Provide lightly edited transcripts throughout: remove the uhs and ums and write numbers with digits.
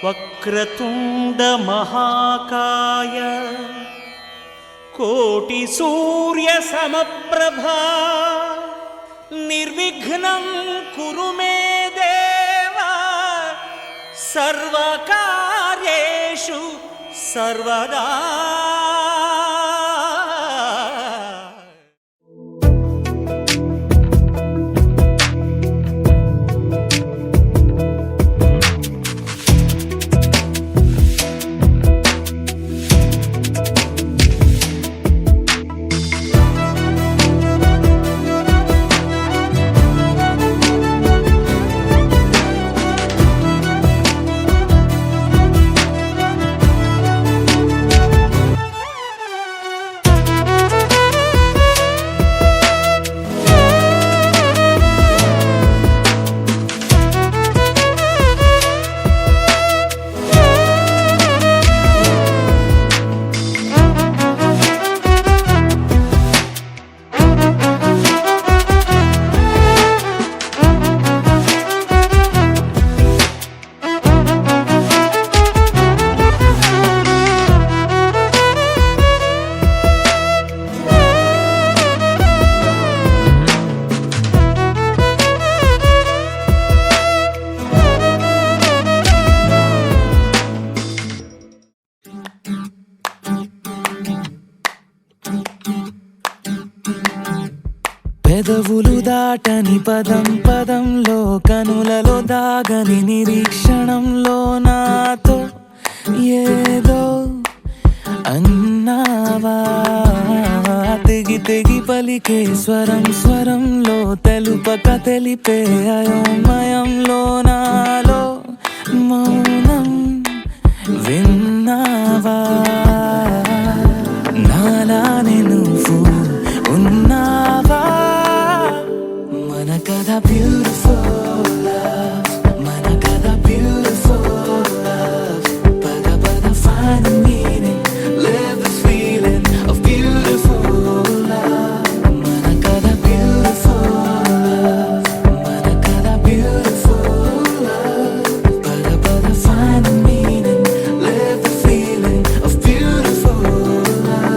వక్రతుండ మహాకాయ కోటి సూర్య సమప్రభా నిర్విఘ్నం కురు మే దేవ సర్వకార్యేషు సర్వదా. పెదవులు దాటని పదం పదంలో కనులలో దాగని నిరీక్షణంలో నాతో ఏదో అన్నావా. తెగి తెగి పలికే స్వరం స్వరంలో తెలుపక తెలిపే అయోమయంలో నాలో మౌనం విన్నావా. నాలానే నువ్వు ఉన్నావా. మన కథ బ్యూటిఫుల్ లవ్, మన కథ బ్యూటిఫుల్ లవ్. పద పద find the meaning, live the feeling of beautiful love. మన కథ beautiful love, మన కథ beautiful love. పద పద find the meaning, live the feeling of beautiful love.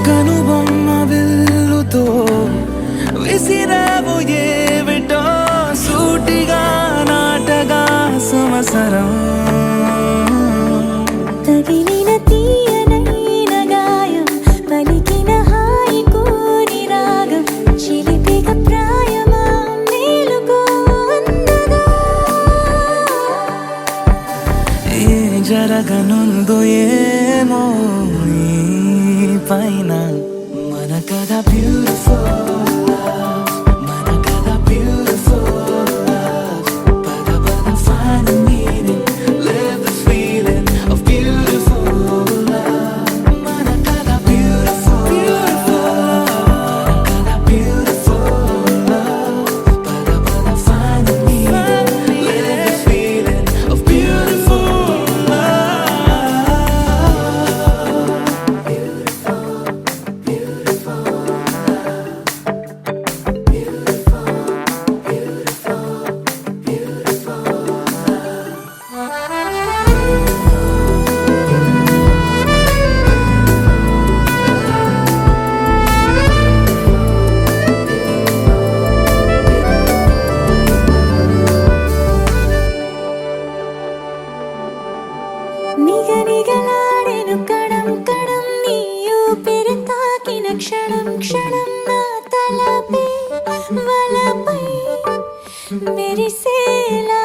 కనుబొమ్మ విల్లుతో విసిరావు ఏవిటో సూటిగా నాటగా సంవత్సరం. తగిలిన తీయనైన గాయం పలికిన హాయి కోరి రాగం చిలిపిక ప్రాయమా మేలుకో అందగా. ఏ జరగనుందో ఏమో ఈ పైన. మన కథ బ్యూటిఫుల్ లవ్, మన కథ బ్యూటిఫుల్ లవ్. పద పద find the meaning, live the feeling of beautiful love. మన కథ beautiful love, మన కథ beautiful love. పద పద find the meaning, live the feeling of beautiful love. Beautiful, beautiful love. మెరిసేలా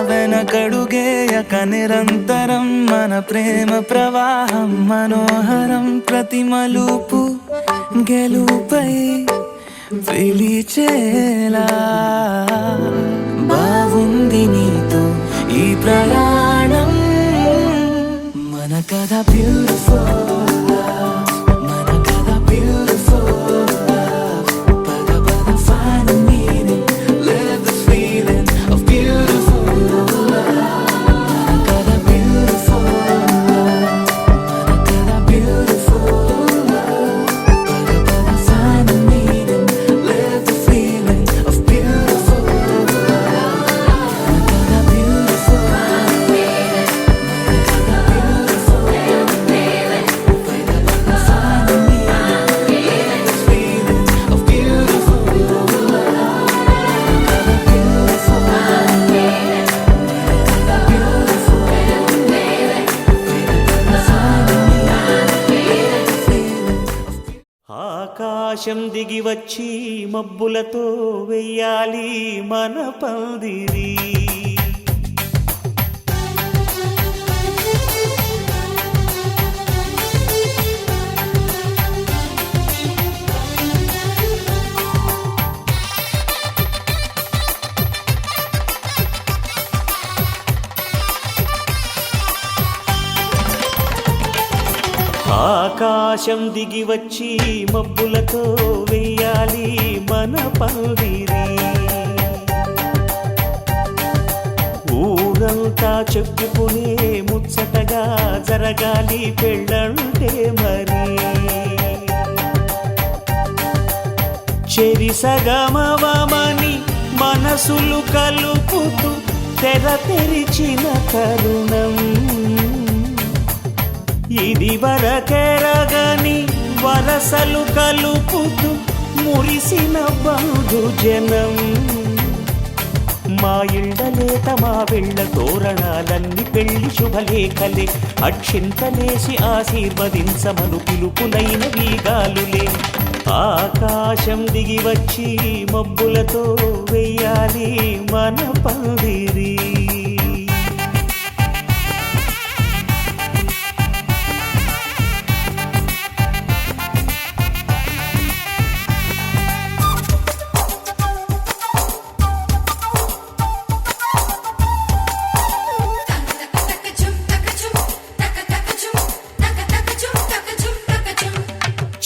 వెనకడుగేయక నిరంతరం మన ప్రేమ ప్రవాహం మనోహరం ప్రతి మలుపు గెలుపై పిలిచేలా బాగుంది నీతో ఈ ప్రయాణం మన కథ బ్యూటిఫుల్ మన కథ బ్యూటిఫుల్ పద పద find the meaning live the feeling of beautiful మన కథ beautiful మన కథ beautiful పద పద find the meaning live the feeling of beautiful మన కథ beautiful ఆకాశం దిగి వచ్చి మబ్బులతో వెయ్యాలి మన పందిరి. ఆకాశం దిగి వచ్చి మబ్బులతో వెయ్యాలి మన పందిరి. ఊరంతా చెప్పుకునే ముచ్చటగా జరగాలి పెళ్ళంటే మరి. చెరిసగమవమని మనసులు కలుపుతూ తెర తెరిచిన తరుణం ఇది వరకెరగని వరసలు కలుపుతూ మురిసిన బంధుజనం. మా ఇళ్ళలేత మా వెళ్ళ తోరణాలన్నీ పెళ్లి శుభలేఖలే అక్షింతలేసి ఆశీర్వదించమను పిలుపునైన వీగాలులే. ఆకాశం దిగి వచ్చి మబ్బులతో వెయ్యాలి మన పందిరి.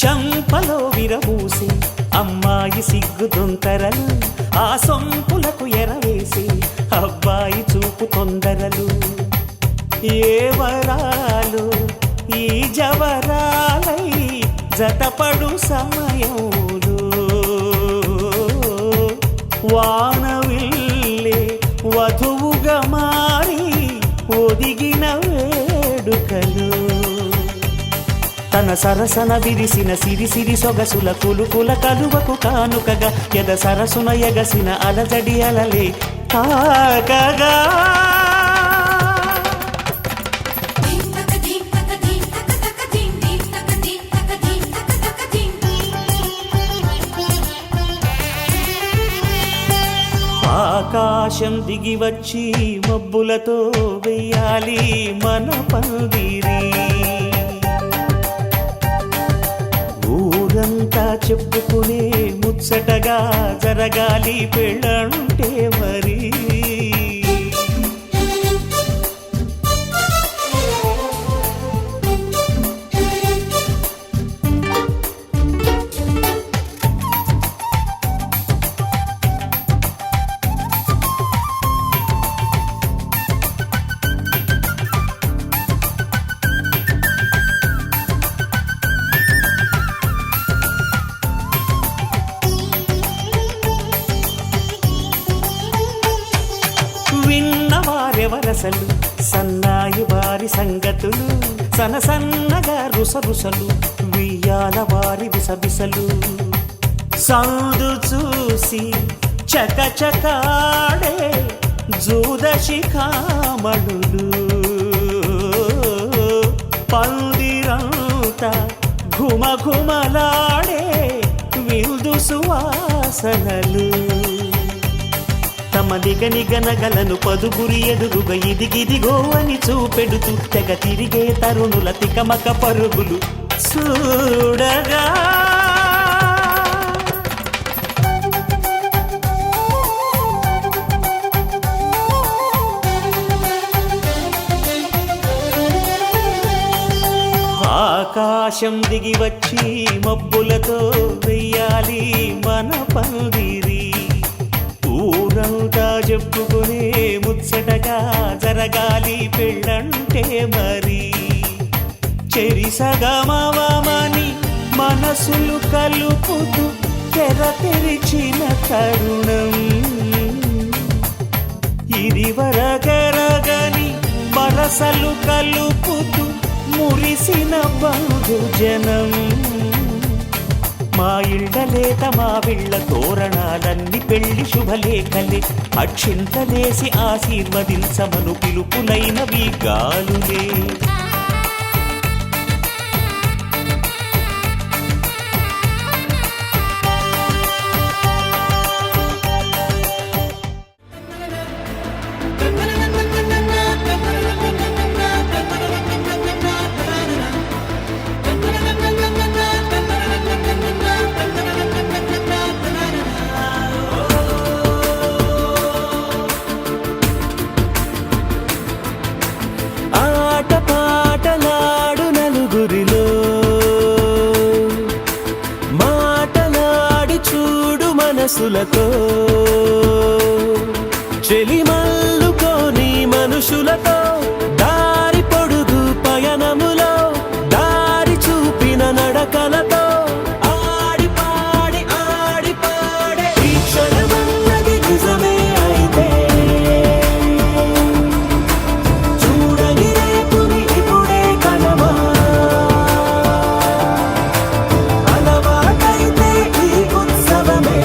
చంపలో విరబూసి అమ్మాయి సిగ్గుదొంతరలు ఆ సొంపులకు ఎరవేసి అబ్బాయి చూపు తొందరలు. ఏ వరాలు ఈ జవరాలై జతపడు సమయంలో వానవిల్లే వధువుగా మారి ఒదిగిన వేడుకలు. తన సరసన విరిసిన సిరిసిరి సొగసుల కులుకుల కలువకు కానుకగా ఎద సరసున ఎగసిన అలజడి అలలే తాకగా. ఆకాశం దిగి వచ్చి మబ్బులతో వెయ్యాలి మన పందిరి. ఊరంతా చెప్పుకునే ముచ్చటగా జరగాలి పెళ్ళంటే మరి. విన్నవారెవరసలు సన్నాయి వారి సంగతులు సనసన్నగా రుసరుసలు వియ్యాల వారి విసబిసలు. సందు చూసి చకచకాడే జూదశిఖామణులు పందిరంతా ఘుమఘుమలాడే విందు సువాసనలు. కమ్మలిగ నిగనగలను పదుగురి ఎదురుగా ఇదిగిదిగో అని చూపెడుతూ తెగ తిరిగే తరుణుల తికమక పరుగులు చూడగా ఆకాశం దిగి వచ్చి మబ్బులతో వెయ్యాలి మన పందిరి ఊరంతా చెప్పుకునే ముచ్చటగా జరగాలి పెళ్ళంటే మరి చెరిసగమవమని మనసులు కలుపుతూ తెర తెరిచిన తరుణం ఇది వరగరగని వరసలు కలుపుతూ మురిసిన బంధుజనం మా ఇళ్ళలేత మా విళ్ళ తోరణాలన్నీ పెళ్లి శుభలేఖలే అక్షింతలేసి ఆశీర్వదించమను పిలుపులైనవి గాలులే మనసులతో చెలిమల్లుకోని మనుషులతో దారి పొడుగు పయనములో దారి చూపిన నడకలతో ఆడి పాడే ఈ క్షణమన్నది నిజమే అయితే చూడని రేపుని ఇప్పుడే కలమా అలవాటైతే ఈ ఉత్సవమే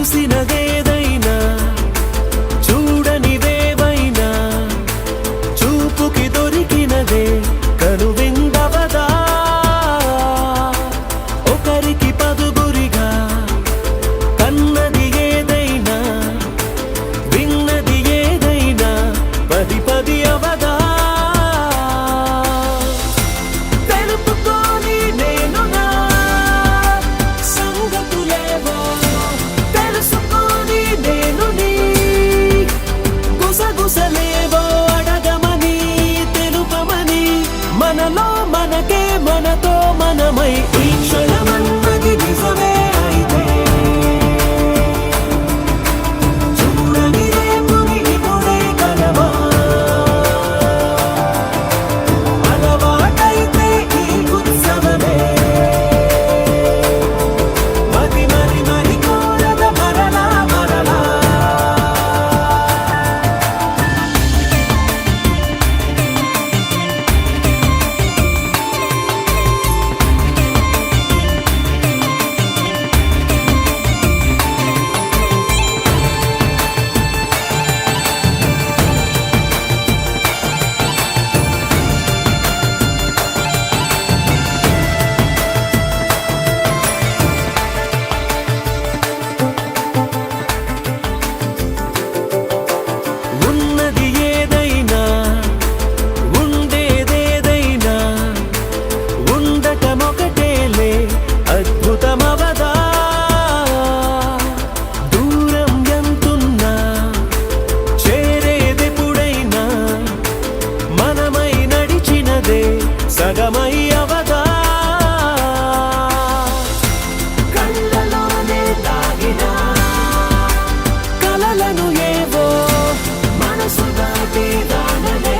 చూసినదేదైనా చూడనిదేవైనా చూపుకి దొరికినదే కనువిందవదా ఒకరికి పదుగురిగా కన్నది ఏదైనా విన్నది ఏదైనా పది పది అవదా తెలుపుకోని నేనునా సంగతులేవో తెలుసుకొని నేను నీ గుసగుసలేవో అడగమని తెలుపమని మనలో మనకే మనతో మనమై ఈ క్షణమన్నది నిజమే అయితే చూడని రేపుని ఇప్పుడే కలవా అలవాటైతే ఈ ఉత్సవమే మరి కోరద మరలా మరలా ఉన్నది ఏదైనా ఉండేదేదైనా ఉండటమొకటేలే అద్భుతమవదా దూరం ఎంతున్నా చేరేదెప్పుడైనా మనమై నడిచినదే సగమై అవదా కళ్ళలోనే దాగిన కలలను ఏవో మనసు దాటి దానలే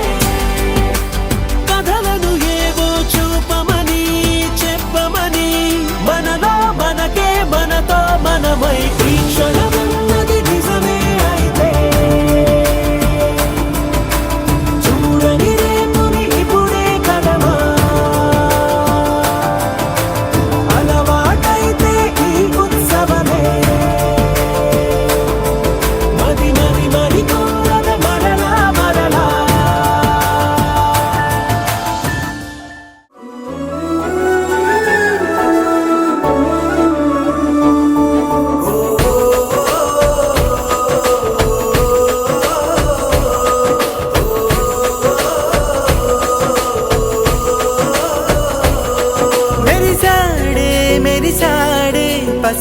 కథలను ఏవో చూపమని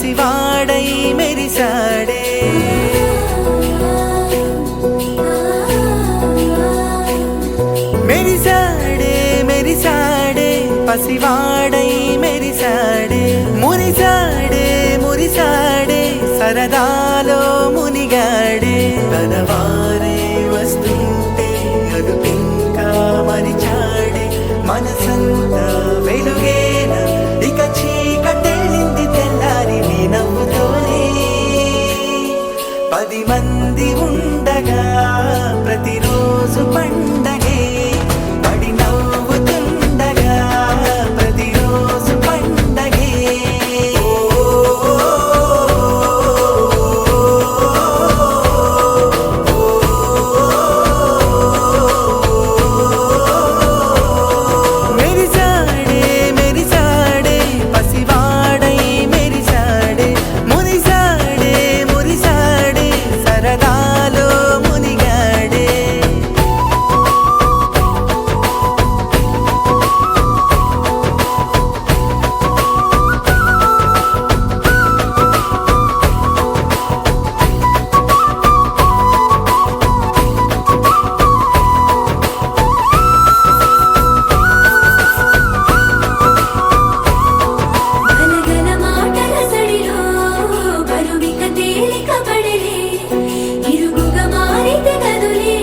పసివాడై మెరిసాడే. మెరిసాడే మెరిసాడే పసివాడై మెరిసాడే. మురిసాడే మురిసాడే సరదాలో మునిగాడే. తన వారే వస్తుంటే అదుపింకా మరిచాడే. మనసంతా వెలుగేన ఇక చీకటెళ్ళింది తెల్లారి నీ నవ్వుతోనే. 10 మంది ఉండగా ప్రతిరోజు పండగే. పడి నవ్వుతుండగా ప్రతిరోజు పండగే. మెరిసాడే మెరిసాడే పసివాడై మెరిసాడే. మురిసాడే మురిసాడే సరదాలో మునిగాడే. ఘనఘన మాటల సడిలో బరువిక తేలిక పడలే. ఇరుగుగా మారితే కదులే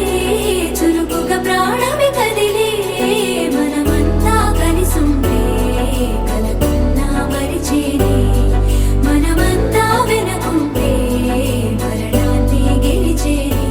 చురుకుగా ప్రాణమి కదిలే. మనమంతా కలిసుంటే కలకున్నా మరిచేనే. మనమంతా వెనకుంటే మరణాన్ని గెలిచేనే.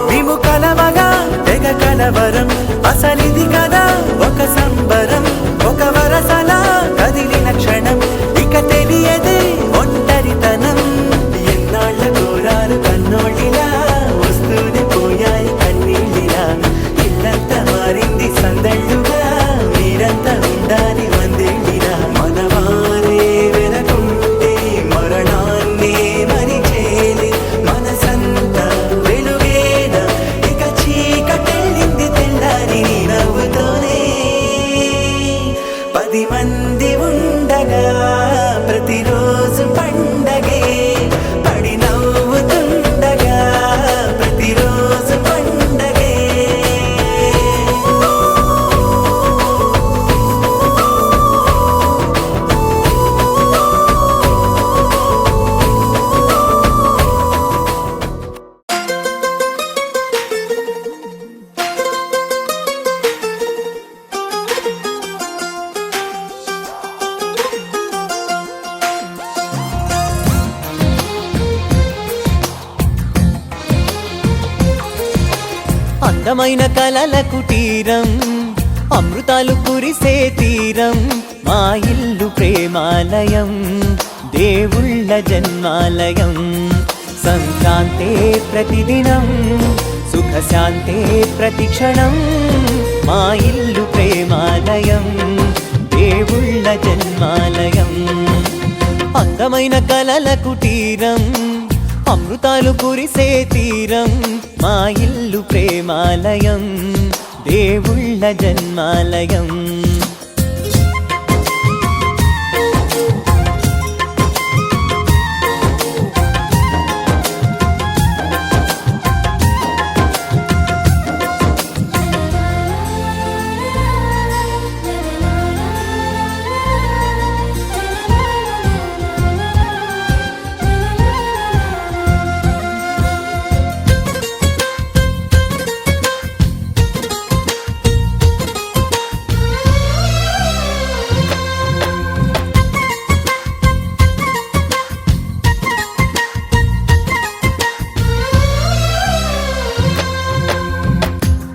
మేము కలవగా తెగ కలవరం. అసలిది కదా ఒక సంబరం. ఒక వరసలా కదిలిన క్షణం ఇక తెలియదే ఒంటరితనం. ఎన్నాళ్ళ కోరారు కన్నోళ్ళిలా వస్తూనే పోయాయి కన్నీళ్ళిలా. ఇల్లంతా మారింది సందళ్ళుగా మీరంతా ఉండాలి వందేళ్ళిలా. మనవారే వెనకుంటే మరణాన్నే మరిచేలే. మనసంతా వెలుగేన ఇక చీకటెళ్ళింది తెల్లారి నీ నవ్వుతోనే. 10 మంది ఉండగా ప్రతిరోజు పండగే. పడి నవ్వుతుండగా ప్రతిరోజు పండగే. అందమైన కలల కుటీరం అమృతాలు కురిసే తీరం. మా ఇల్లు ప్రేమాలయం దేవుళ్ళ జన్మాలయం. సంక్రాంతే ప్రతిదినం సుఖశాంతే ప్రతిక్షణం. మా ఇల్లు ప్రేమాలయం దేవుళ్ళ జన్మాలయం. అందమైన కలల కుటీరం అమృతాలు కురిసే తీరం. మా ఇల్లు ప్రేమాలయం దేవుళ్ళ జన్మాలయం.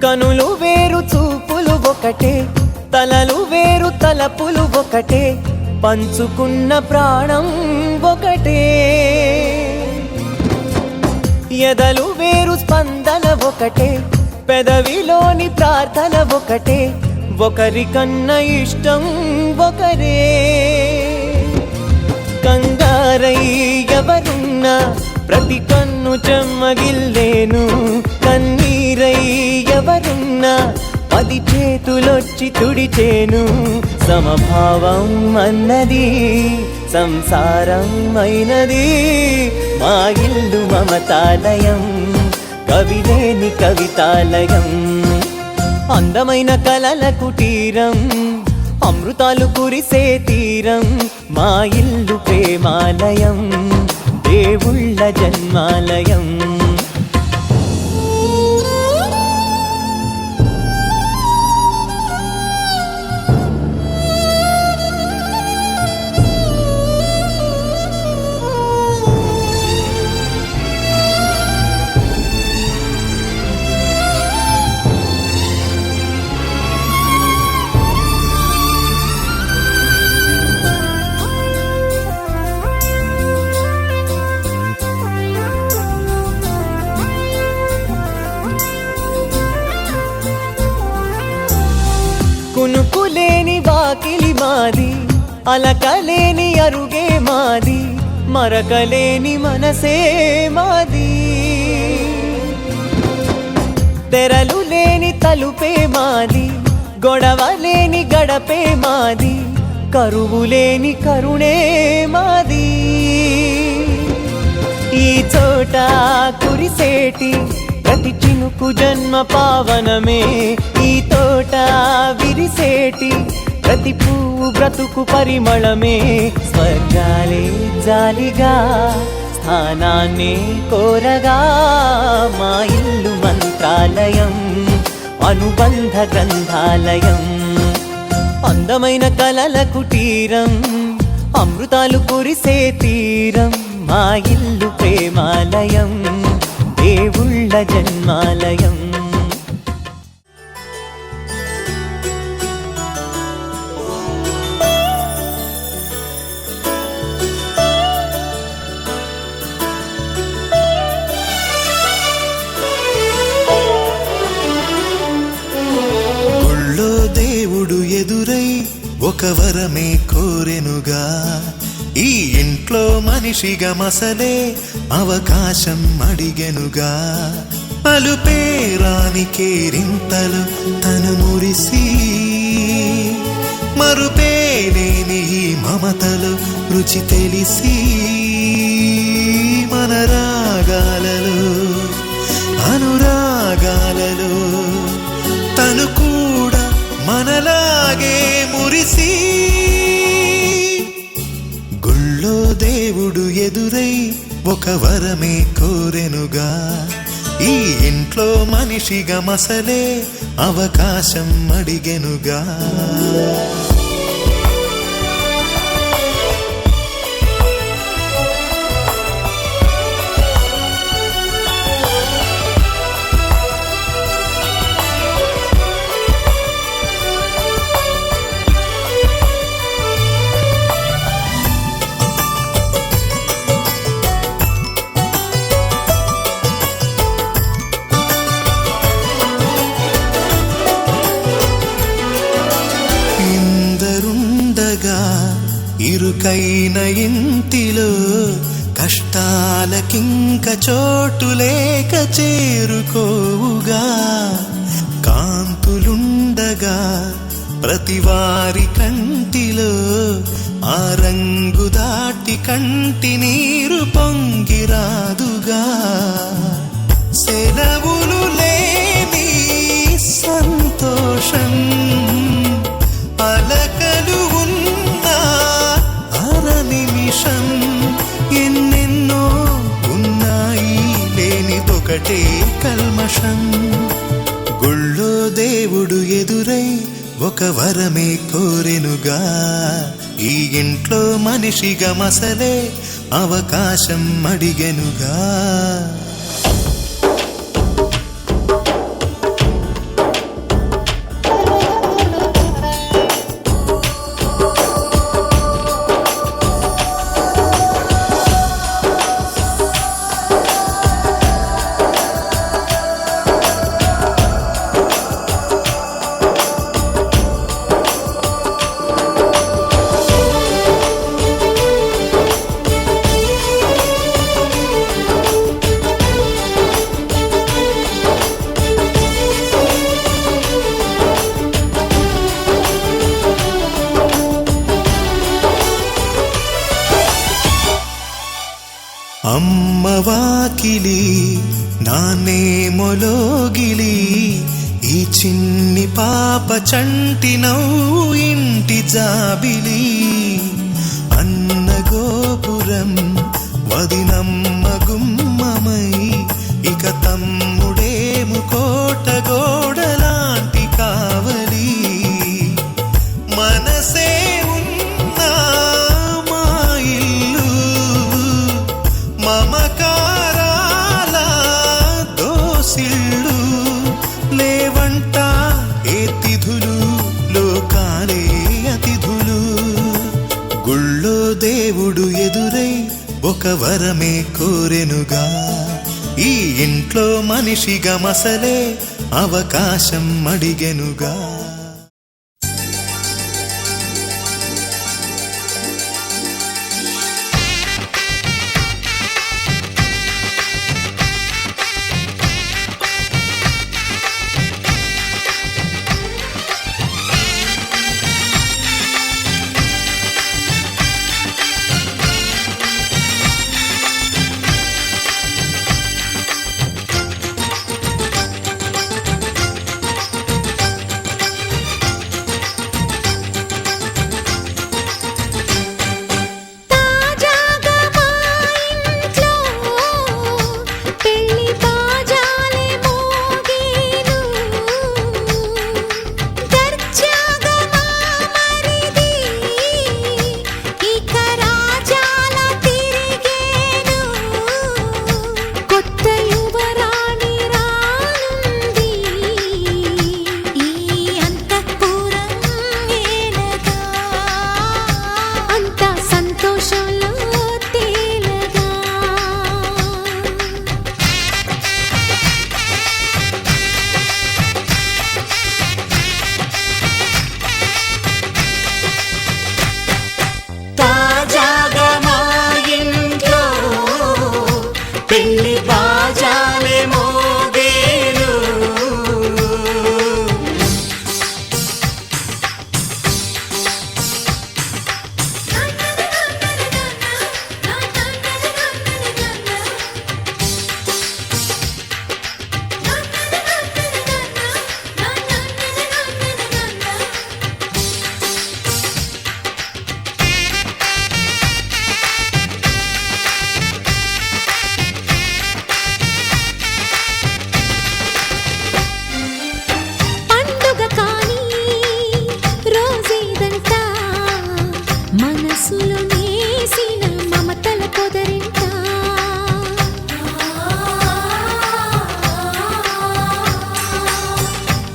కనులు వేరు చూపులు ఒకటే, తలలు వేరు తలపులు ఒకటే, పంచుకున్న ప్రాణం ఒకటే. ఎదలు వేరు స్పందన ఒకటే, పెదవిలోని ప్రార్థన ఒకటే, ఒకరికన్నా ఇష్టం ఒకరే. కంగారై ఎవరున్నా ప్రతి కన్ను చెమ్మగిల్లేను కన్నీరై ఎవరున్నా 10 చేతులొచ్చి తుడిచేను సమభావం అన్నది సంసారం అయినది మా ఇల్లు మమతాలయం కవిలేని కవితాలయం అందమైన కలల కుటీరం అమృతాలు కురిసే తీరం మా ఇల్లు ప్రేమాలయం దేవుళ్ళ జన్మాలయం కునుకులేని వాకిలి మాది అలకలేని అరుగే మాది మరకలేని మనసే మాది తెరలు లేని తలుపే మాది గొడవలేని గడపే మాది కరువులేని కరుణే మాది ఈ చోట కురిసేటి ప్రతి చినుకు జన్మ పావనమే ఈ తోట విరిసేటి ప్రతి పువ్వు బ్రతుకు పరిమళమే స్వర్గాలే జాలిగా స్థానాన్ని కోరగా మా ఇల్లు మంత్రాలయం అనుబంధ గ్రంథాలయం అందమైన కలల కుటీరం అమృతాలు కురిసే తీరం మా ఇల్లు ప్రేమాలయం దేవుళ్ళ జన్మాలయం గుళ్ళో దేవుడు ఎదురై ఒక వరమే కోరెనుగా ఈ ఇంట్లో మనిషిగా మసలే అవకాశం అడిగెనుగా పలుపేరాని కేరింతలు తను మురిసి మరుపేలేని ఈ మమతలు రుచి తెలిసి మన రాగాలలో అనురాగాలలో తను కూడా మనలాగే మురిసి గుళ్ళో దేవుడు ఎదురై ఒక వరమే కోరెనుగా ఈ ఇంట్లో మనిషిగా మసలే అవకాశం అడిగెనుగా ఇరుకైన ఇంటిలో కష్టాలకింక చోటు లేక చేరుకోవుగా కాంతులుండగా ప్రతివారి కంటిలో ఆ రంగు దాటి కంటి నీరు పొంగిరాదుగా సెలవులు లేని సంతోషం పలకలు నిమిషం ఎన్నెన్నో ఉన్నాయి లేనిదొకటే కల్మషం గుళ్ళో దేవుడు ఎదురై ఒక వరమే కోరెనుగా ఈ ఇంట్లో మనిషిగా మసలే అవకాశం అడిగెనుగా అమ్మ వాకిలి నాన్నే మొలోగిలి ఈ చిన్ని పాప చంటి నవ్వు ఇంటి జాబిలి అన్న గోపురం వదినమ్మ గుమ్మమై ఇక తమ్ముడేము కోట గోడలాంటి కావలి మనసే ఉన్నా మా ఇల్లు మమకారాల దోసిళ్ళు లేవంట ఏ తిథులు లోకాలే అతిథులు గుళ్ళో దేవుడు ఎదురై ఒక వరమే కోరెనుగా ఈ ఇంట్లో మనిషిగా మసలే అవకాశం అడిగెనుగా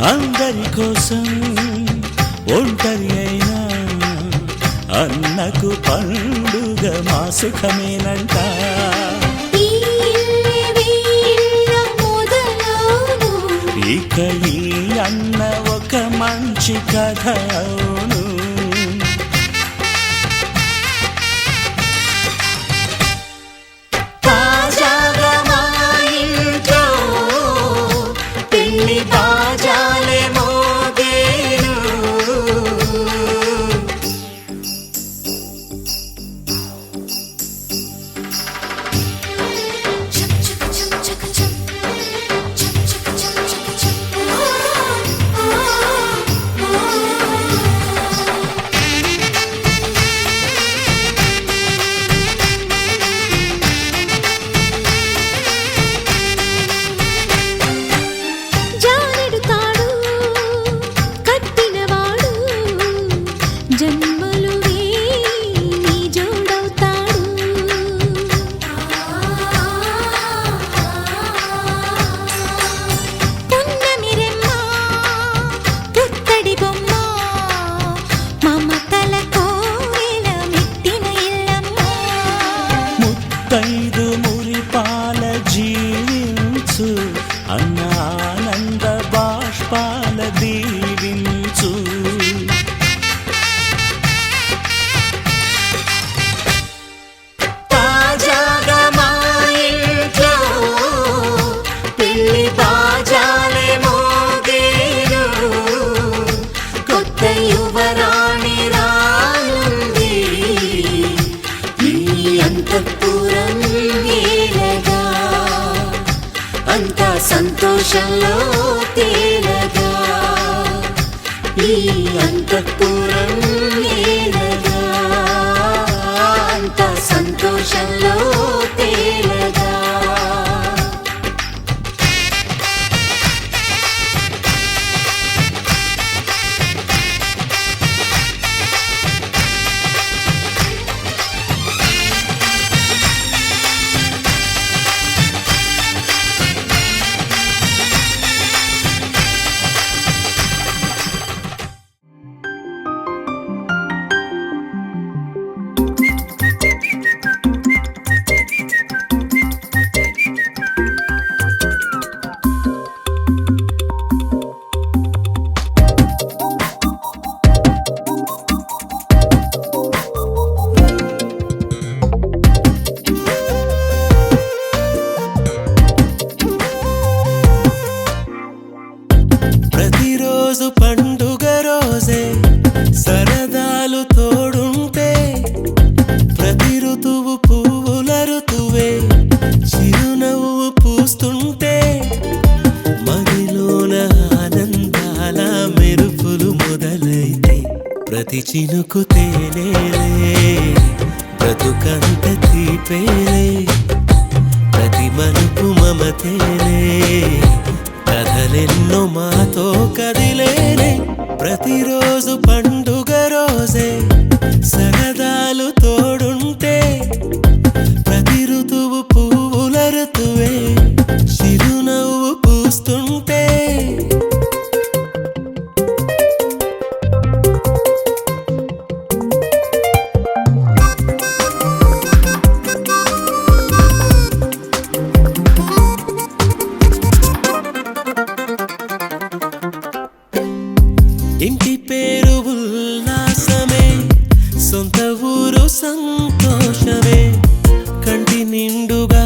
అందరి కోసం ఒంటరి అయినా అన్నకు పండుగ మా సుఖమేనంట ఇక ఈ అన్న ఒక మంచి కథ అవును సంతోషంలో తేలగా ఈ అంతఃపురం ఏలగా అంత సంతోషంలో తేలగా ప్రతిరోజు పండుగ రోజే సరదాలు తోడుంటే ప్రతి ఋతువు పువ్వుల ఋతువే చిరునవ్వు పూస్తుంటే మదిలోన ఆనందాల మెరుపులు మొదలైతే ప్రతి చినుకు తేనేలే బ్రతుకంత తీపేలే ప్రతి మలుపు మమతేలే కథలెన్నో మాతో కదిలేనే ప్రతిరోజు పండుగ రోజే సరదాలు తోడుంటే ప్రతి ఋతువు పువ్వుల ఋతువే చిరునవ్వు పూస్తుంటే ఇంటి పేరు ఉల్లాసమే సొంత ఊరు సంతోషమే కంటి నిండుగా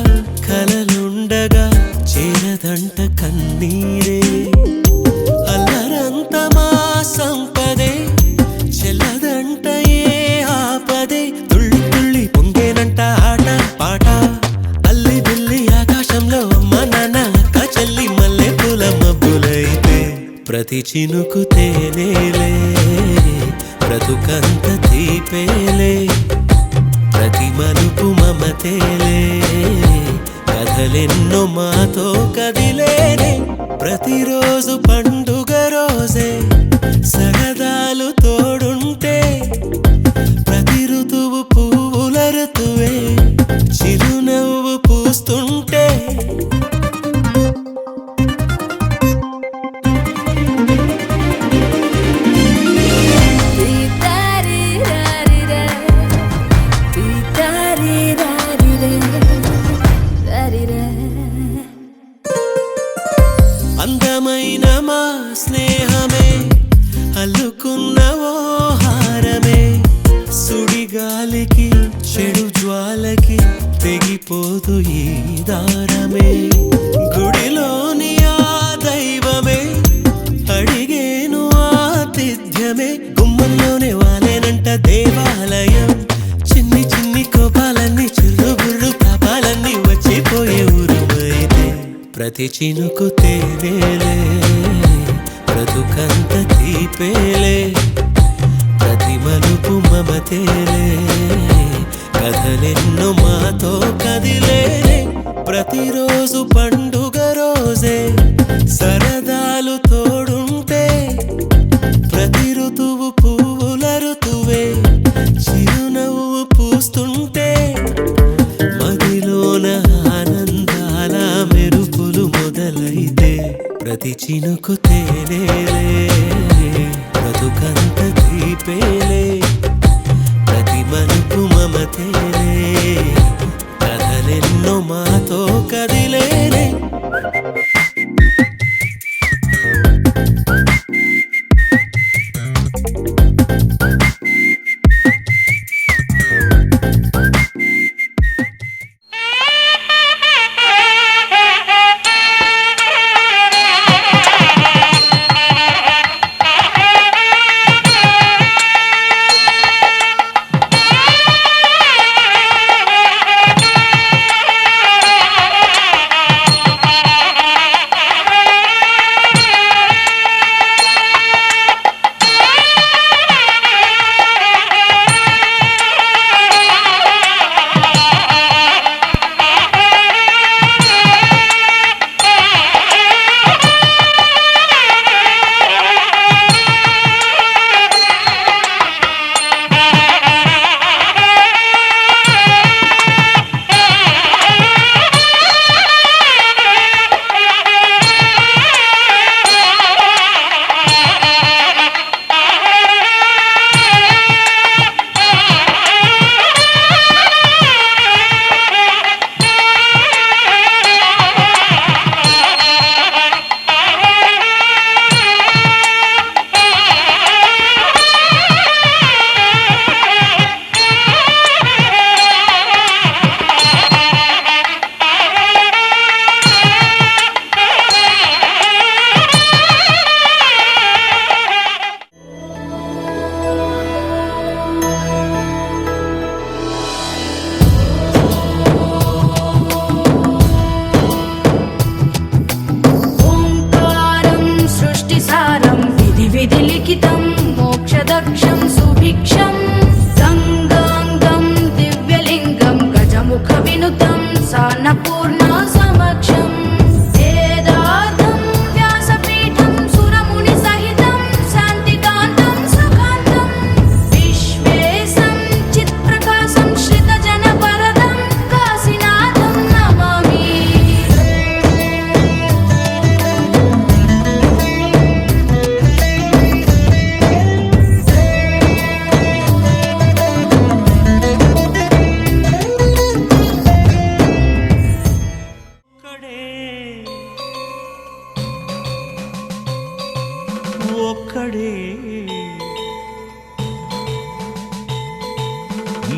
కలలుండగా చేరదంట కన్నీరే అల్లరంత మా సంపదే చెల్లదంట ఏ ఆపదే తుళ్ళి తుళ్ళి పొంగేనంట ఆట పాట అల్లి బిల్లి ఆకాశంలో అమ్మ నాన్న అక్క చెల్లి మల్లె పూల మబ్బులైతే ప్రతి చినుకు తేనేలే బ్రతుకంత తీపేలే ప్రతి మలుపు మమతేలే కథలెన్నో మాతో కదిలేనే ప్రతిరోజు పండుగ రోజే సరదాలు తోడుంటే ప్రతి ఋతువు పువ్వుల ఋతువే చిరునవ్వు పూస్తుంటే అందమైన మా స్నేహమే అల్లుకున్న ఓ హారమే సుడిగాలికి చెడు జ్వాలకి తెగిపోదు ఈ దారమే గుడిలోని ఆ దైవమే అడిగేను ఆతిథ్యమే గుమ్మంలోనే వాలేనంట దేవాలయం చిన్ని చిన్ని కోపాలన్నీ చిల్లు బుర్రు పాపాలన్నీ వచ్చిపోయే ఊరుమైతే ప్రతి చినుకు తేనేలే బ్రతుకంత తీపేలే ప్రతి మలుపు మమతేలే కథలెన్నో మాతో కదిలేనే ప్రతిరోజు పండుగ రోజే సరదాలు తోడుంటే ప్రతి ఋతువు పువ్వుల ఋతువే చిరునవ్వు పూస్తుంటే మదిలోన ఆనందాల మెరుపులు మొదలైతే ప్రతి చినుకు తేనేలే బ్రతుకంత తీపేలే ప్రతి మలుపు మమతేలే కథలెన్నో మాతో కదిలేనే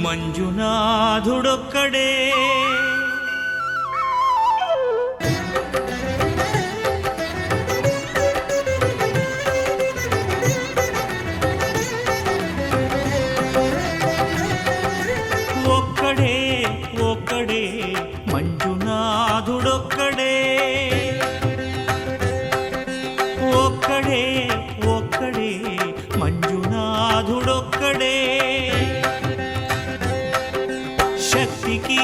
మంజునాథుడొక్కడే ఒక్కడే ఒక్కడే మంజునాథుడొక్కడే ఒక్కడే ఒక్కడే మంజునాథుడొక్కడే శక్తికి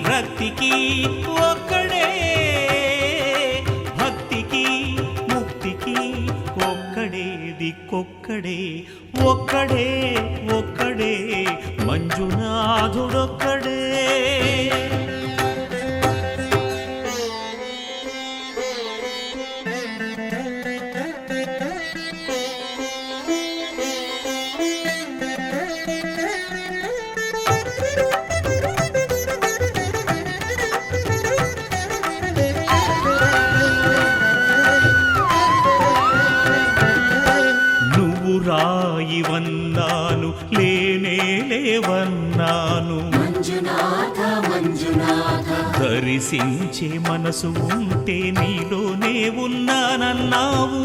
రక్తికి ఒక్కడే భక్తికి ముక్తికి ఒక్కడే దిక్కొక్కడే ఒక్కడే ఒక్కడే మంజునాథుడొక్కడే నువ్వు రాయివన్నాను లేనే లేవన్నాను మంజునాథ మంజునాథ దర్శించే మనసు ఉంటే నీలోనే ఉన్నానన్నావు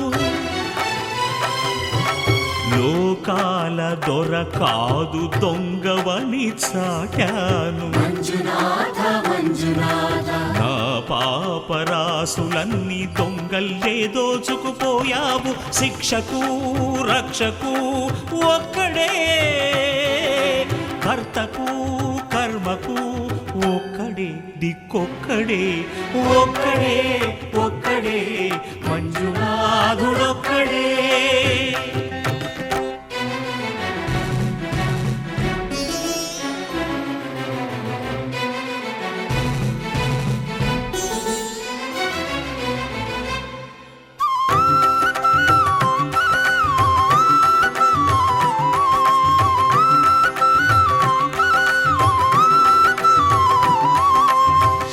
లోకాల దొర కాదు దొంగవని చాటాను మంజునాథ మంజునాథ నా పాపరాసులన్నీ దొంగల్లే దోచుకుపోయావు శిక్షకు రక్షకు ఒక్కడే కర్తకు కర్మకు ఒక్కడే దిక్కొక్కడే ఒక్కడే ఒక్కడే మంజునాథుడొక్కడే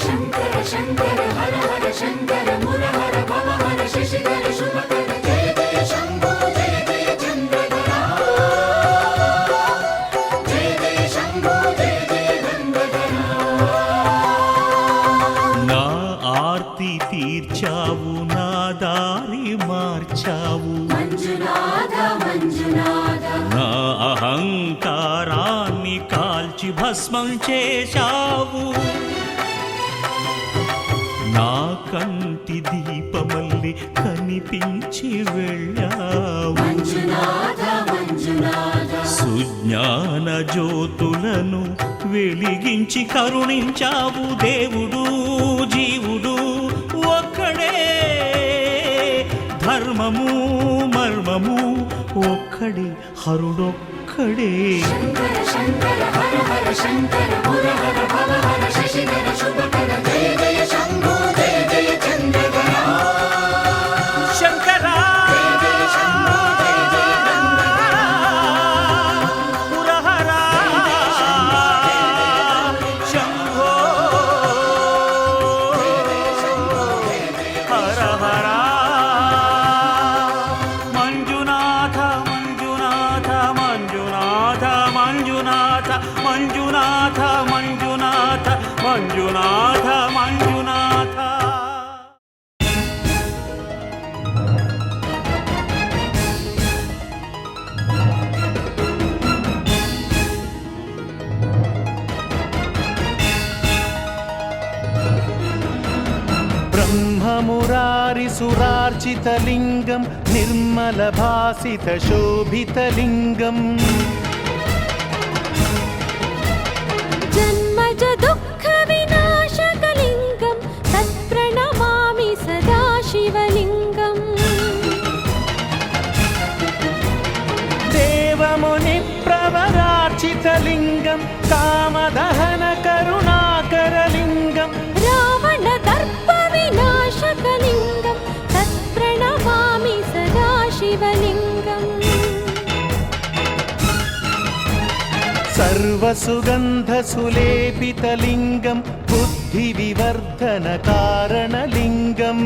శంకర శంకర హర హర శంకర మురహర భవహర శశిధర శుభకర జయ జయ శంభో జయ జయ చంద్రధర జయ జయ శంభో జయ జయ గంగధర నా ఆర్తి తీర్చావు నా దారి మార్చావు మంజునాథ మంజునాథ నా అహంకారాన్ని కాల్చి భస్మం చేశావు నా కంటి దీపమల్లి కనిపించి వెళ్ళావు మంజునాథ మంజునాథ సుజ్ఞాన జ్యోతులను వెలిగించి కరుణించావు దేవుడు జీవుడు ఒక్కడే ధర్మము మర్మము ఒక్కడే హరుడొక్కడే శంకర శంకర హర హర శంకర మురహర భవహర శశిధర శుభకర జయ జయ శంభో జయ జయ చంద్రధర శంకరా జయ జయ శంభో జయ జయ గంగధర పురహరా శంభో హర హర మంజునాథ మంజునాథ మంజునాథ మంజునాథ మంజునాథ మంజునాథ మంజునాథ మంజునాథ ब्रह्ममुरारिसुरार्चितलिङ्गं निर्मलभासितशोभितलिङ्गम् जन्मज दुःख विनाशकलिङ्गं तत्प्रणमामि सदा शिवलिङ्गम् देवमुनिप्रवरार्चितलिङ्गं कामदहनकरुणाकरलिङ्गम् रावणदर्प विनाशकलिङ्गं तत्प्रणमामि सदा शिवलिङ्गम् सर्वसुगन्धसुलेपितलिङ्गं बुद्धिविवर्धनकारणलिङ्गम्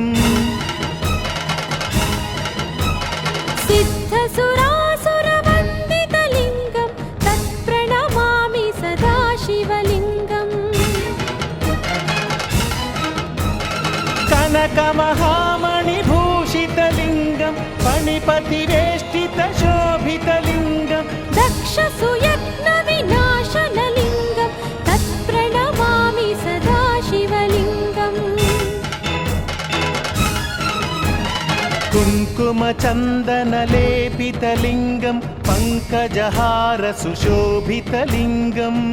सिद्धसुरासुरवन्दितलिङ्गं तत्प्रणमामि सदा कनकमहामणिभूषितलिङ्गं फणिपतिवेष्टितशोभितलिङ्गं दक्षसुयत्नविनाशनलिङ्गं तत्प्रणमामि सदा शिवलिङ्गम् कुङ्कुमचन्दनलेपितलिङ्गं पङ्कजहारसुशोभितलिङ्गम्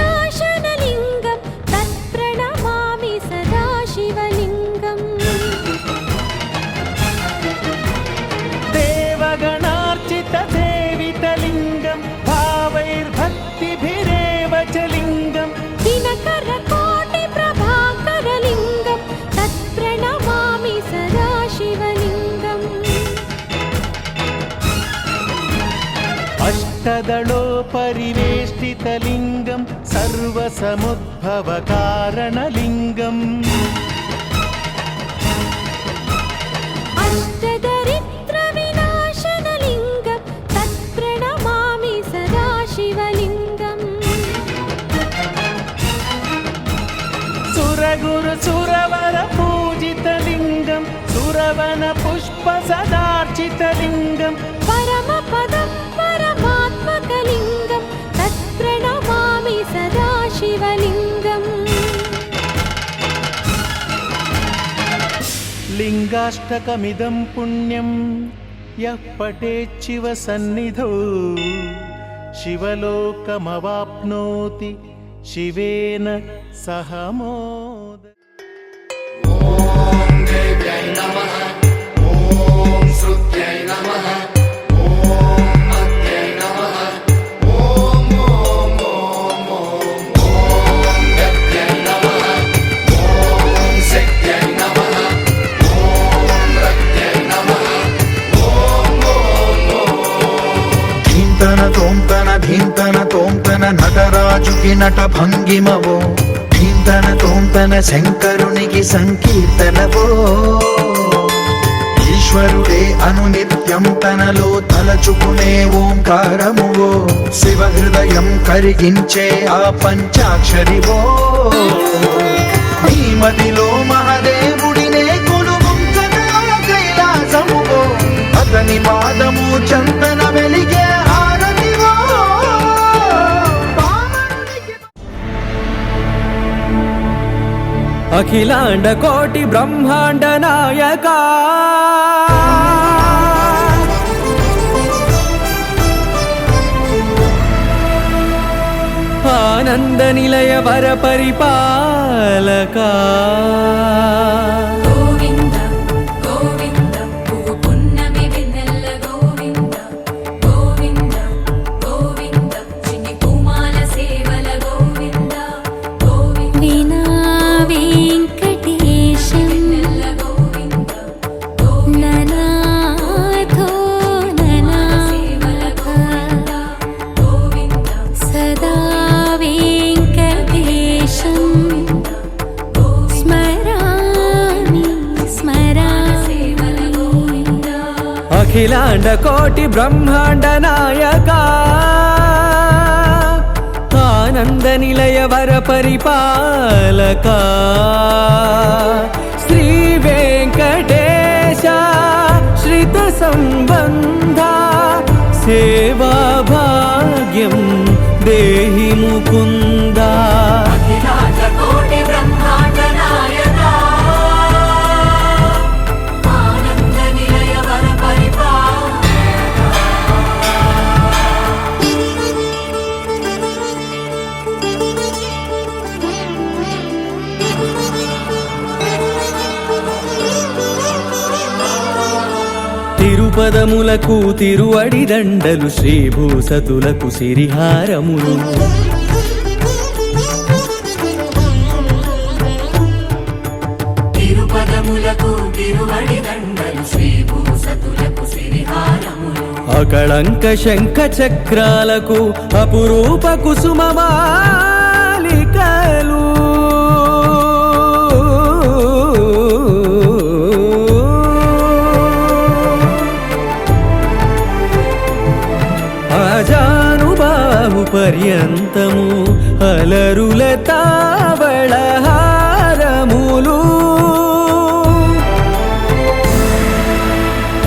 सञ्चितपापविनाशनलिङ्गं तत्प्रणमामि सदा शिवलिङ्गम् देवगणार्चितसेवितलिङ्गं भावैर्भक्तिभिरेव च लिङ्गं दिनकरकोटिप्रभाकरलिङ्गं तत्प्रणमामि सदा शिवलिङ्गम् अष्टदलोपरिवेष्टितलिङ्गं सर्वसमुद्भवकारणलिङ्गम् अष्टदरिद्रविनाशनलिङ्गं तत्प्रणमामि सदा शिवलिङ्गम् सुरगुरुसुरवरपूजितलिङ्गं सुरवनपुष्पसदार्चितलिङ्गं परमपदं परमात्मकलिङ्गं तत्प्रणमामि सदा शिवलिङ्गम् लिङ्गाष्टकमिदं पुण्यं यः पठेच्छिव सन्निधौ शिवलोकमवाप्नोति शिवेन सह मोद ॐ देव्यै नमः ॐ श्रुत्यै नमः ॐ अग्न्यै नमः ॐ गत्यै नमः ॐ शक्त्यै नमः ॐ रक्त्यै नमः ధీంతన తోంతన ధీంతన తోంతన నటరాజుకి నట భంగిమవో ధీంతన తోంతన శంకరునికి సంకీర్తనవో ఈశ్వరుడే అనునిత్యం తనలో తలచుకునే ఓంకారమువో శివ హృదయం కరిగించే ఆ పంచాక్షరివో మదిలో మహాదేవుడినే కొలువుంచగా కైలాసమువో అతని పాదము చందన వెలిగే హారతివో అఖిలాండ కోటి బ్రహ్మాండ నాయక ఆనంద నిలయ వర పరిపాలక గోవింద గోవింద పువ్వు పున్నమి వెన్నెల గోవింద గోవింద గోవింద చిన్ని పూమాల సేవల గోవింద గోవింద వినా వెంకటేశం వెన్నెల గోవింద గోవింద ననాథో సేవల గోవింద గోవింద సదా వెంకటేశం స్మరామి సేవల గోవింద అఖిలాండ కోటి బ్రహ్మాండ నాయక ఆనంద నిలయ వర పరిపాలక శ్రీ వెంకటేశ శ్రిత సంబంధ సేవా భాగ్యం దేహి ముకుంద అఖిలాండ కోటి బ్రహ్మాండ నాయక ఆనంద నిలయ వర తిరుపదములకు తిరువడి దండలు శ్రీభూసతులకు సిరిహారములు తిరుపదములకు తిరువడి దండలు శ్రీభూసతులకు సిరిహారములు అకళంక శంఖ చక్రాలకు అపురూప కుసుమమాలికలు ఆజానుబాహు పర్యంతము అలరుల తావళహారములు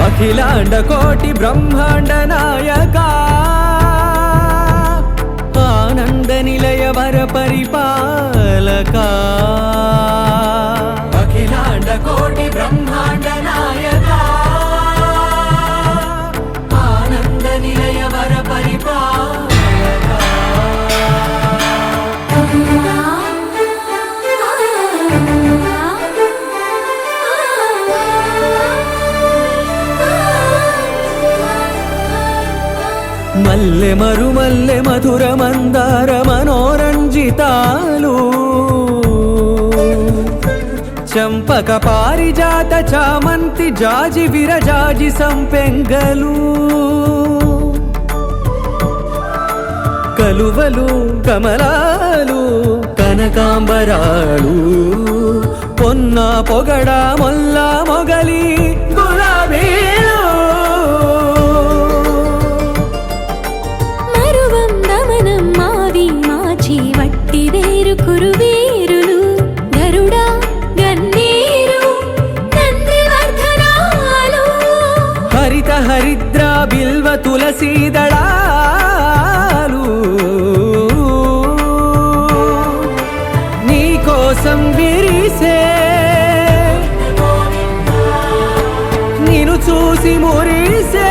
అఖిలాండ కోటి బ్రహ్మాండ నాయక ఆనంద నిలయ వర పరిపాలక అఖిలాండ కోటి బ్రహ్మాండ నాయక ఆనంద నిలయ వర పరిపాలక మల్లె మరుమల్లె మధుర మందార మనోరంజితాలు చంపక పారిజాత చామంతి జాజి విరజాజి సంపెంగలు కలువలు కమలాలు కనకాంబరాలు పొన్న పొగడ మొల్ల మొగలి గులాబీలు మరువందమనం మావి మాచి వట్టి వేరు కురువీరులు గరుడా గన్నీరు నందివర్ధనాలు హరిత హరిద్ర బిల్వ తులసీ దళాలు నీ కోసం విరిసే నిన్ను చూసి మురిసే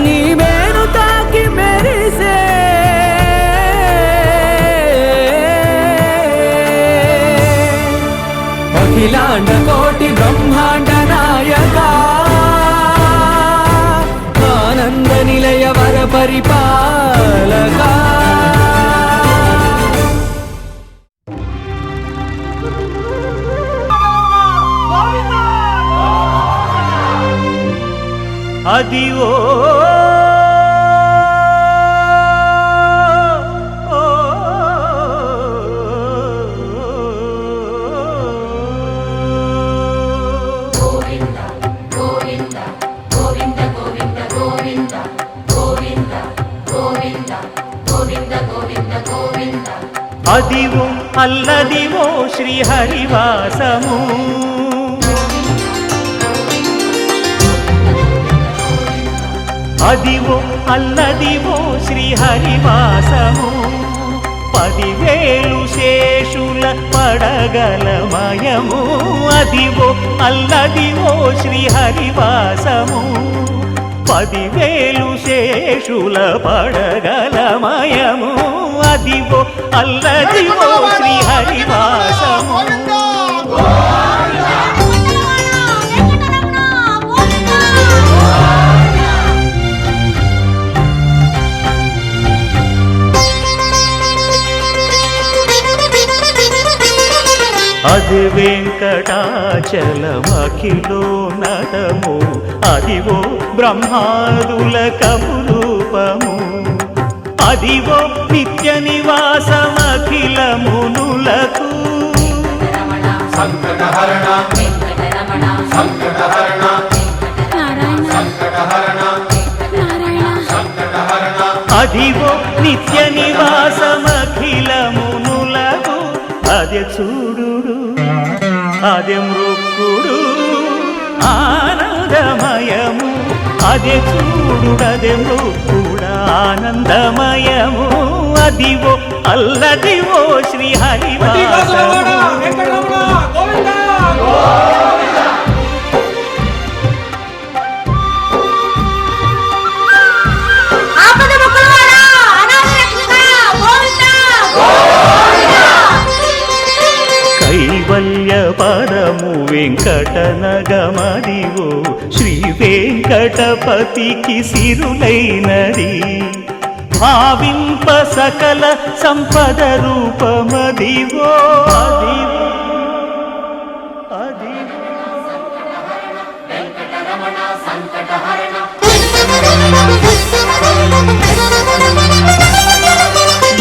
నీ మేను తాకి మెరిసే అఖిలాండ కోటి బ్రహ్మాండ నాయక ఆనంద నిలయ వర పరిపాలక అదివో అదివో అల్లదివో శ్రీహరివాసము అదివో అల్లదివో శ్రీహరివాసము 10,000 శేషుల పడగలమయము అదివో అల్లదివో శ్రీహరివాసము 10,000 శేషుల పడగలమయము అదివో అల్లదివో శ్రీహరివాసము అది వెంకటాచలమఖిలో నటము అదివో బ్రహ్మాదుల కపురూపము అదివో నిత్య నివాసమఖిల మునులకు సంకటహరణ సంకటహరణ సంకటహరణ సంకటహరణ అదివో నిత్య నివాసమఖిల మునులకు అదే చూడు అదే మృక్కుడు ఆనందమయము అదే చూడు అదే మృక్కుడు ఆనందమయము అదివో అల్లదివో శ్రీహరివాసము కైవల్య పదము వెంకటనగమదివో శ్రీ వెంకటపతికి సిరులైనది భావింప సకల సంపద రూపమదివో అదివో అదివో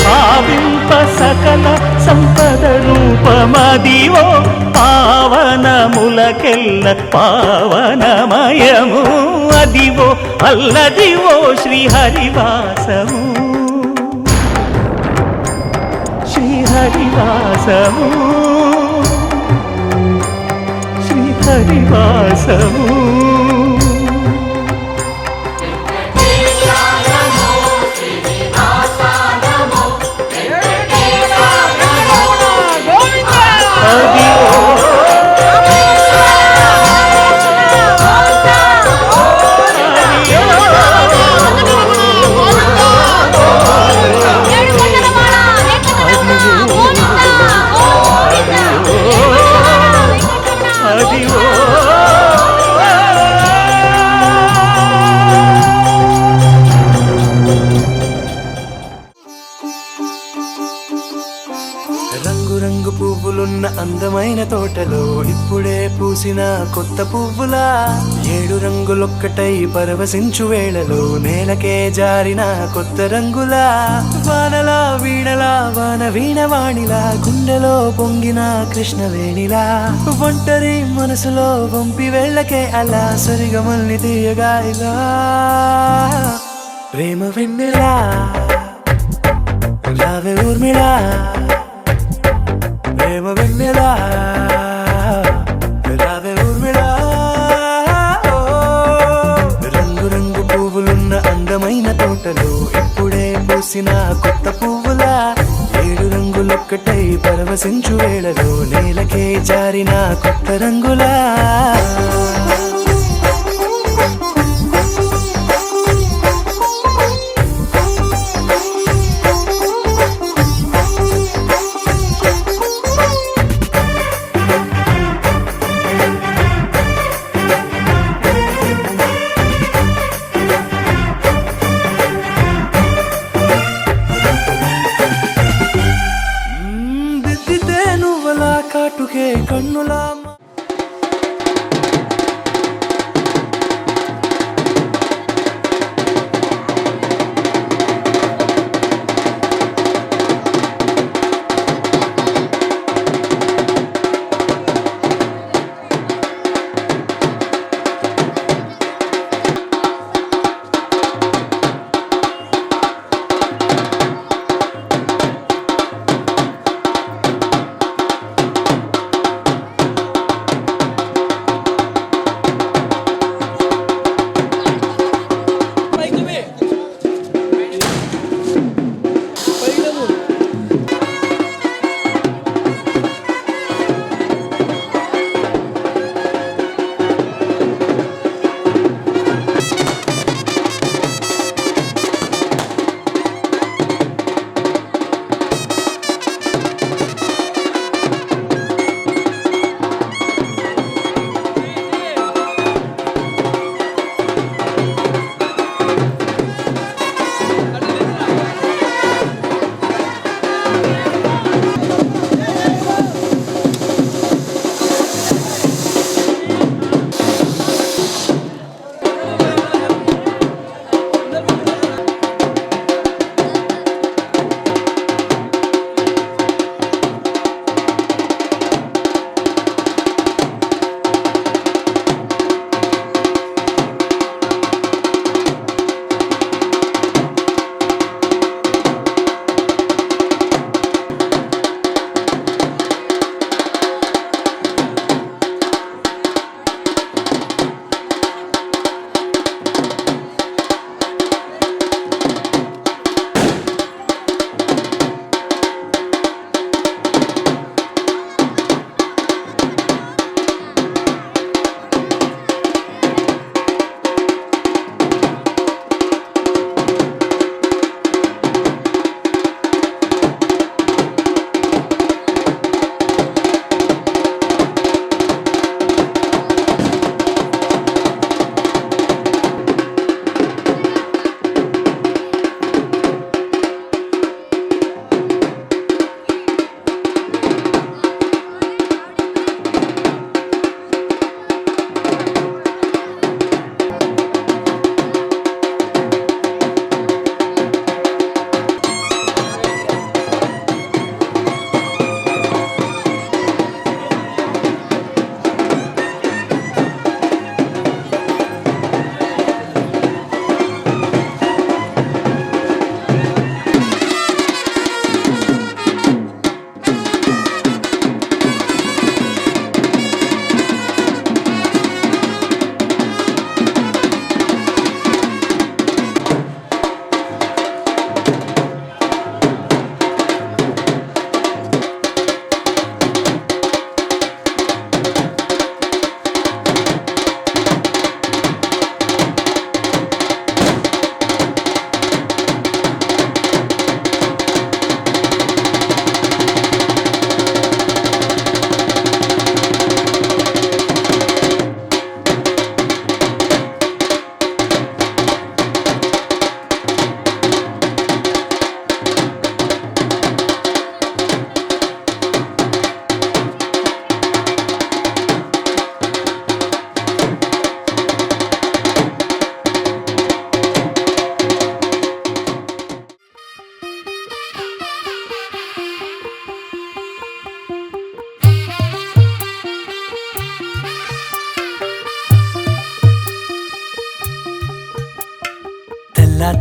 భావింప సకల సంపద రూపమదివో పావనములకెల్ల పావనమయము అదివో అల్లదివో శ్రీహరివాసము శ్రీహరివాసము శ్రీహరివాసము రంగు పువ్వులున్న అందమైన తోటలో ఇప్పుడే పూసిన కొత్త పువ్వులా 7 రంగులొక్కటై పరవశించు వేళలో నేలకే జారిన కొత్త రంగులా వానలా వీణలా వాన వీణవాణిలా గుండెలో పొంగిన కృష్ణవేణిలా ఒంటరి మనసులో వంపి వెళ్ళకే అలా సరిగమల్ని తీయగా ఇలా ప్రేమ వెన్నెలా రావే ఊర్మిళా ప్రేమ వెన్నెలా రావే ఊర్మిళా రంగు రంగు పువ్వులున్న అందమైన తోటలో ఇప్పుడే పూసిన కొత్త పువ్వులా 7 రంగులొక్కటై పరవశించు వేళలో నేలకే జారిన కొత్త రంగులా దిద్దితే నువ్వలా కాటుకే కన్నులా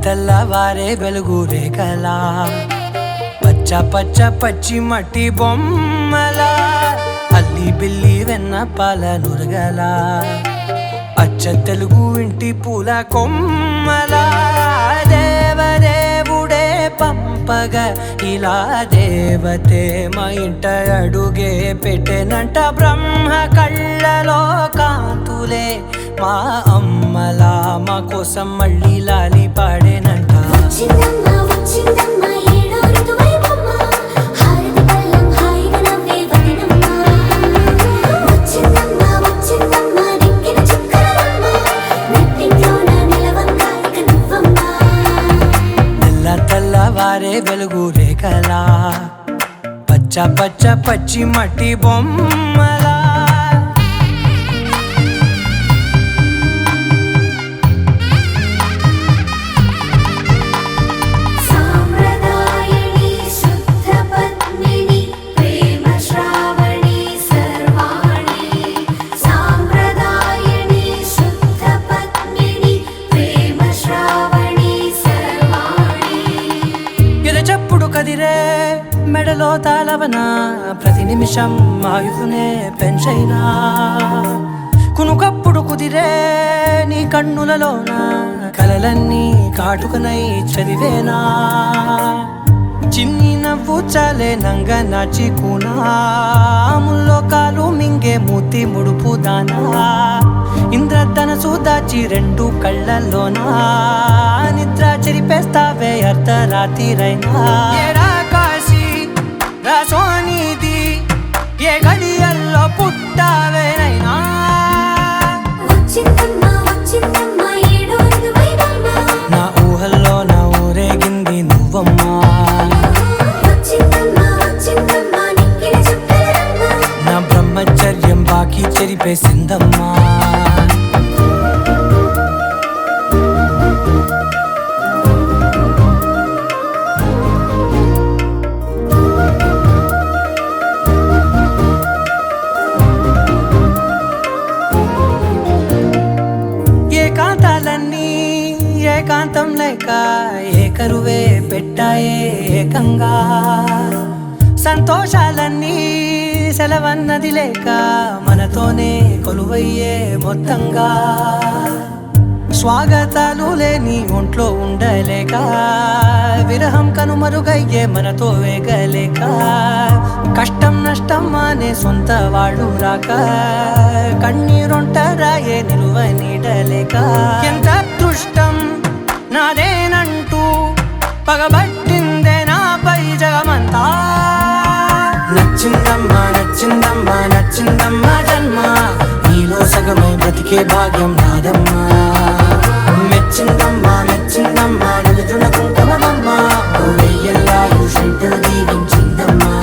తెల్లవారే వెలుగు రేఖలా పచ్చ పచ్చ పచ్చి మట్టి బొమ్మలా అల్లి బిల్లి వెన్న పాల నురగలా అచ్చ తెలుగు ఇంటి పూల కొమ్మలా దేవదేవుడే పంపగ ఇలా దేవతే మా ఇంట అడుగే పెట్టెనంట బ్రహ్మ కళ్ళలో కాంతులే మా అమ్మలా మా కోసం మళ్ళీ లాలి పాడేనంట వచ్చిందమ్మ వచ్చిందమ్మ ఏడో ఋతువైవమ్మ హారతి పళ్ళం హాయిగా నవ్వే వదినమ్మ వచ్చిందమ్మ వచ్చిందమ్మ దిక్కిన చుక్కలమ్మ నెట్టింట్లోన నిలవంగా ఇక నువ్వమ్మ తెల్లవారే వెలుగు రేఖలా పచ్చ పచ్చ పచ్చి మట్టి బొమ్మలా సాంప్రదాయని శుద్ధ పద్మిని ప్రేమ శ్రావణి సర్వాణి సాంప్రదాయని శుద్ధ పద్మిని ప్రేమ శ్రావణి సర్వాణి ఎరచప్పుడు కదిరే మెడలో తాళవన ప్రతి నిమిషం ఆయుధునే పెంచైనా కునుకప్పుడు కుదిరే నీ కన్నులలోన కలలన్నీ కాటుకనై చదివేనా చిన్ని నవ్వు చాలే నంగ నాచి కూనాముల్లో కాలు మింగే మూతి ముడుపు దానా ఇంద్రధనసు దాచి రెండు కళ్ళల్లోనా నిద్ర చెరిపేస్తావే అర్ధరాత్రిరైనా ఏడా కాశీ రాసోనిది ఏ గడియల్లో పుట్టావేనైనా వచ్చిందమ్మ వచ్చిందమ్మ ఏడో ఋతువైవమ్మ నా ఊహల్లో నా ఊరేగింది నువ్వమ్మా వచ్చిందమ్మ వచ్చిందమ్మ నిక్కిన చుక్కలమ్మ నా బ్రహ్మచర్యం బాకీ చెరిపేసిందమ్మా ఏకాంతాలన్నీ ఏకాంతం లేక ఏకరువే పెట్టాయే ఏకంగా సంతోషాలన్నీ సెలవన్నది లేక మనతోనే కొలువయ్యే మొత్తంగా స్వాగతాలు లేని ఒంట్లో ఉండలేక విరహం కనుమరుగయ్యే మనతో వేగలేక కష్టం నష్టం అనే సొంత వాళ్ళు రాక కన్నీరొంటరాయే నిలువ నీడలేక ఎంత అదృష్టం నాదేనంటూ పగబట్టిందే నాపై జగమంతా నచ్చిందమ్మా నచ్చిందమ్మా నచ్చిందమ్మా జన్మ నీలో సగమై బ్రతికే భాగ్యం నాదమ్మా మెచ్చిందమ్మా మెచ్చిందమ్మా నిలుచున కుంకుమమ్మా వెయ్యల్లాలు శంకరు దీవించిందమ్మా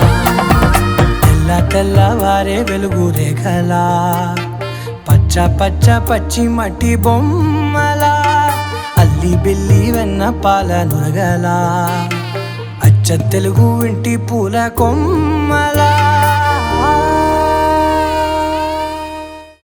తెల్లవారే వెలుగు రేఖలా పచ్చ పచ్చ పచ్చి మట్టి బొమ్మలా అల్లి బిల్లి వెన్న పాల నురగలా అచ్చ తెలుగు ఇంటి పూల కొమ్మలా